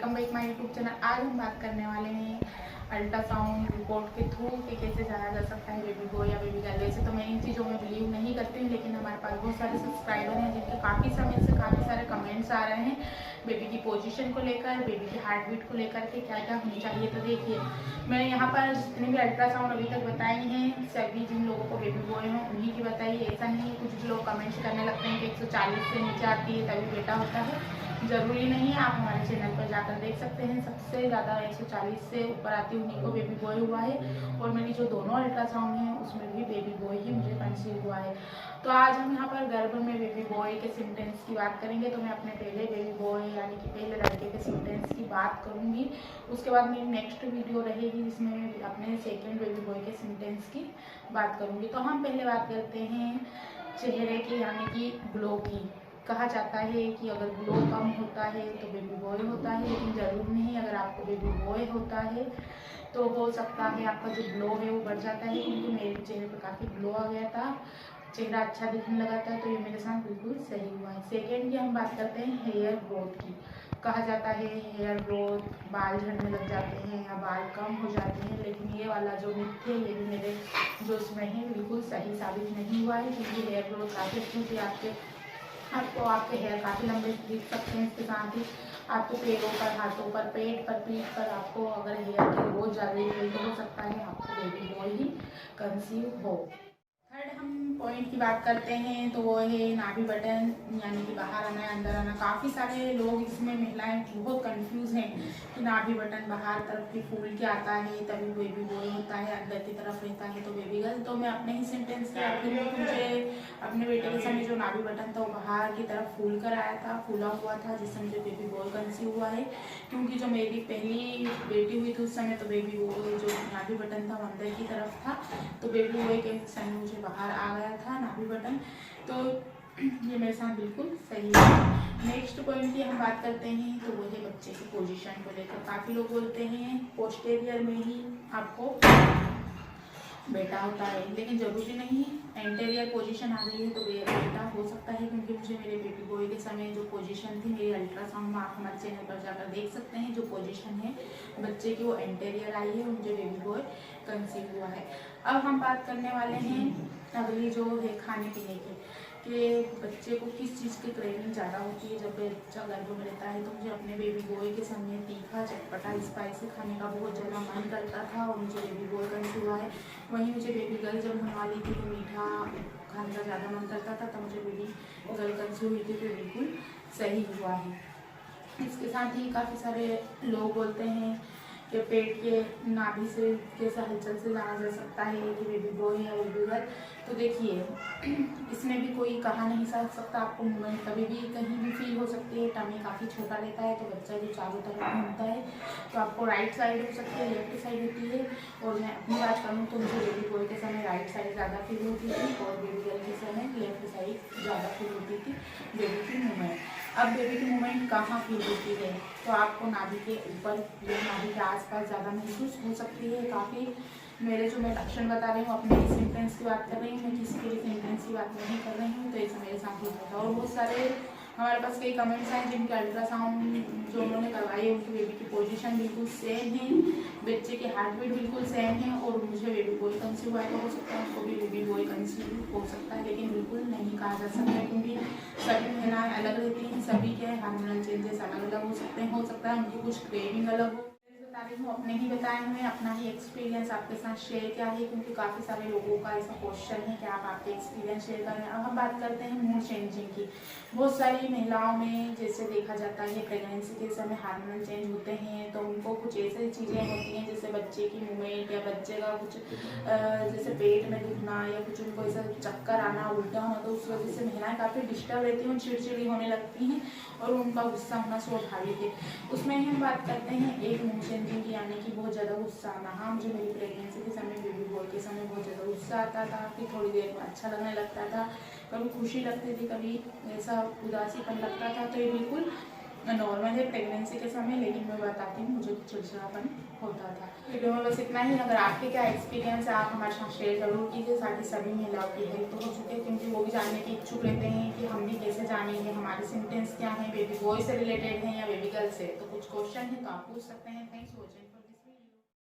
Welcome back my YouTube channel. आज हम बात करने वाले हैं अल्ट्रासाउंड रिपोर्ट के थ्रू कि कैसे जाना जा सकता है बेबी बॉय या बेबी गर्ल। वैसे तो मैं इन चीज़ों में बिलीव नहीं करती हूँ, लेकिन हमारे पास बहुत सारे सब्सक्राइबर हैं जिनके काफ़ी समय से काफ़ी सारे कमेंट्स आ रहे हैं बेबी की पोजीशन को लेकर, बेबी की हार्ट बीट को लेकर के क्या क्या होनी चाहिए। तो देखिए, मैंने यहाँ पर जितने भी अल्ट्रासाउंड अभी तक बताई हैं सभी जिन लोगों को बेबी बॉय हैं उन्हीं की बताई। ऐसा नहीं है कुछ लोग कमेंट्स करने लगते हैं कि 140 से नीचे आती है तभी बेटा होता है, ज़रूरी नहीं है। आप हमारे चैनल पर जाकर देख सकते हैं, सबसे ज़्यादा 140 से ऊपर आती उन्हीं को बेबी बॉय हुआ है। और मेरी जो दोनों अल्ट्रासाउंड हैं उसमें भी बेबी बॉय ही मुझे कंसीव हुआ है। तो आज हम यहाँ पर गर्भ में बेबी बॉय के सिम्टम्स की बात करेंगे। तो मैं अपने पहले बेबी बॉय यानी कि पहले लड़के के सिम्टम्स की बात करूँगी। उसके बाद मेरी नेक्स्ट वीडियो रहेगी जिसमें मैं अपने सेकेंड बेबी बॉय के सिम्टम्स की बात करूँगी। तो हम पहले बात करते हैं चेहरे की यानी कि ग्लो की। कहा जाता है कि अगर ग्लो कम होता है तो बेबी बॉय होता है, लेकिन ज़रूर नहीं। अगर आपको बेबी बॉय होता है तो हो सकता है आपका जो ग्लो है वो बढ़ जाता है, क्योंकि मेरे चेहरे पर काफ़ी ग्लो आ गया था, चेहरा अच्छा दिखने लगा था। तो ये मेरे साथ बिल्कुल सही हुआ है। सेकेंड की हम बात करते हैं हेयर ग्रोथ की। कहा जाता है हेयर ग्रोथ, बाल झड़ने लग जाते हैं या बाल कम हो जाते हैं, लेकिन ये वाला जो मिथ है ये भी मेरे जो उसमें है बिल्कुल सही साबित नहीं हुआ है, क्योंकि हेयर ग्रोथ काफ़ी अच्छी होती है। आपको आपके हेयर काफ़ी लंबे दिख सकते हैं। इसके साथ ही आपको पैरों पर, हाथों पर, पेट पर, पीठ पर आपको अगर हेयर की ग्रोथ ज़्यादा हुई तो हो सकता है आपको बेबी बॉय ही कंसीव हो। थर्ड हम पॉइंट की बात करते हैं तो वो है नाभि बटन यानी कि बाहर आना है अंदर आना। काफ़ी सारे लोग इसमें महिलाएं बहुत कंफ्यूज हैं कि नाभि बटन बाहर तरफ भी फूल के आता है तभी बेबी बॉय होता है, अंदर की तरफ रहता है तो बेबी गर्ल। तो मैं अपने ही सेंटेंस से आपके लिए मुझे अपने बेटे के समय जो नाभि बटन था वो बाहर की तरफ फूल कर आया था, फूला हुआ था, जिससे मुझे बेबी बॉय कंसीव हुआ है। क्योंकि जो मेरी पहली बेटी हुई थी उस समय तो बेबी बॉय जो नाभि बटन था वो अंदर की तरफ था, तो बेबी बॉय के समय मुझे बाहर आ गया था नाभि बटन। तो ये मेरे साथ बिल्कुल सही है। नेक्स्ट पॉइंट की हम बात करते हैं तो वो है बच्चे की पोजीशन को लेकर। काफ़ी लोग बोलते हैं पोस्टीरियर में ही आपको बेटा होता है, लेकिन ज़रूरी नहीं है। एंटीरियर पोजीशन आ गई है तो बेटा हो सकता है, क्योंकि मुझे मेरे बेबी बॉय के समय जो पोजीशन थी मेरी अल्ट्रासाउंड में आप हमारे चैनल पर जाकर देख सकते हैं, जो पोजीशन है बच्चे की वो एंटीरियर आई है और मुझे बेबी बॉय कंसीव हुआ है। अब हम बात करने वाले हैं अगली जो है खाने पीने की, कि बच्चे को किस चीज़ की क्रेविंग ज़्यादा होती है। जब बच्चा गर्भ में रहता है तो मुझे अपने बेबी बॉय के समय तीखा, चटपटा, स्पाइसी खाने का बहुत ज़्यादा मन करता था और मुझे बेबी बॉय कंसीव हुआ है। वहीं मुझे बेबी गर्ल जब होने वाली थी तो मीठा खाने का ज़्यादा मन करता था, तो मुझे बेबी गर्ल कंसीव हुई थी तो बिल्कुल सही हुआ है। इसके साथ ही काफ़ी सारे लोग बोलते हैं कि पेट के नाभि से कैसे हलचल से जाना जा सकता है कि बेबी बॉय या बेबी गर्ल। तो देखिए, इसमें भी कोई कहा नहीं जा सकता, आपको मूवमेंट कभी भी कहीं भी फील हो सकती है। टमी काफ़ी छोटा रहता है तो बच्चा जो चारों तरफ घूमता है तो आपको राइट साइड हो सकती है, लेफ्ट साइड होती है। और मैं अपनी बात करूँ तो मुझे बेबी बॉय के समय राइट साइड ज़्यादा फील होती थी और बेबी गर्ल के समय लेफ्ट साइड ज़्यादा फील होती थी बेबी की मूवमेंट। अब बेबी की मूवमेंट कहाँ फील होती है तो आपको नाभि के ऊपर या नाभि के आसपास ज़्यादा महसूस हो सकती है। काफ़ी मेरे जो मैं लक्षण बता रही हूँ अपने सिम्टम्स की बात कर रही हूँ, मैं किसी के भी सिम्टम्स की बात नहीं कर रही हूँ। तो ऐसा मेरे साथ होता था। और बहुत सारे हमारे पास कई कमेंट्स हैं जिनके अल्ट्रासाउंड जो उन्होंने करवाई है उनकी बेबी की पोजीशन बिल्कुल सेम है, बच्चे की हार्ट बीट बिल्कुल सेम है और मुझे बेबी बॉय कंसीव हुआ है। तो हो सकता है उनको भी बेबी बॉय कंसीव हो सकता है, लेकिन बिल्कुल नहीं कहा जा सकता है, क्योंकि सभी महिलाएं अलग रहती हैं, सभी के हार्मोनल चेंजेस अलग अलग हो सकते हैं। हो सकता है उनकी कुछ क्रेविंग अलग हो। बता रही हूँ अपने ही बताए हुए अपना ही एक्सपीरियंस आपके साथ शेयर किया है, क्योंकि काफ़ी सारे लोगों का ऐसा क्वेश्चन है कि आप आपके एक्सपीरियंस शेयर करें। अब हम बात करते हैं मूड चेंजिंग की। बहुत सारी महिलाओं में जैसे देखा जाता है प्रेगनेंसी के समय हार्मोनल चेंज होते हैं तो उनको कुछ ऐसी चीज़ें होती हैं जैसे बच्चे की मूवमेंट या बच्चे का कुछ जैसे पेट में दुखना या कुछ उनको ऐसा चक्कर आना, उल्टा होना, तो उस वजह से महिलाएं काफ़ी डिस्टर्ब रहती हैं, चिड़चिड़ी होने लगती हैं और उनका गुस्सा होना स्वाभाविक है। उसमें हम बात करते हैं एक मूड चेंजिंग की, यानी कि बहुत ज़्यादा गुस्सा आना। हाँ, मुझे मेरी प्रेगनेंसी के समय, बेबी बॉय के समय बहुत ज़्यादा गुस्सा आता था, फिर थोड़ी देर में अच्छा लगने लगता था, कभी खुशी लगती थी, कभी ऐसा उदासीपन लगता था। तो ये बिल्कुल नॉर्मल है प्रेगनेंसी के समय, लेकिन मैं बताती हूँ मुझे चिड़चिड़ापन होता था। वीडियो में बस इतना ही। अगर आपके क्या एक्सपीरियंस है आप हमारे साथ शेयर जरूर कीजिए, साथ ही सभी महिलाओं की हेल्प हो सके, क्योंकि वो भी जानने की इच्छुक रहते हैं कि हम भी कैसे जानेंगे हमारे सिम्टम्स क्या हैं, बेबी बॉय से रिलेटेड हैं या बेबी गर्ल से। तो कुछ क्वेश्चन है तो आप पूछ सकते हैं। Thanks for watching.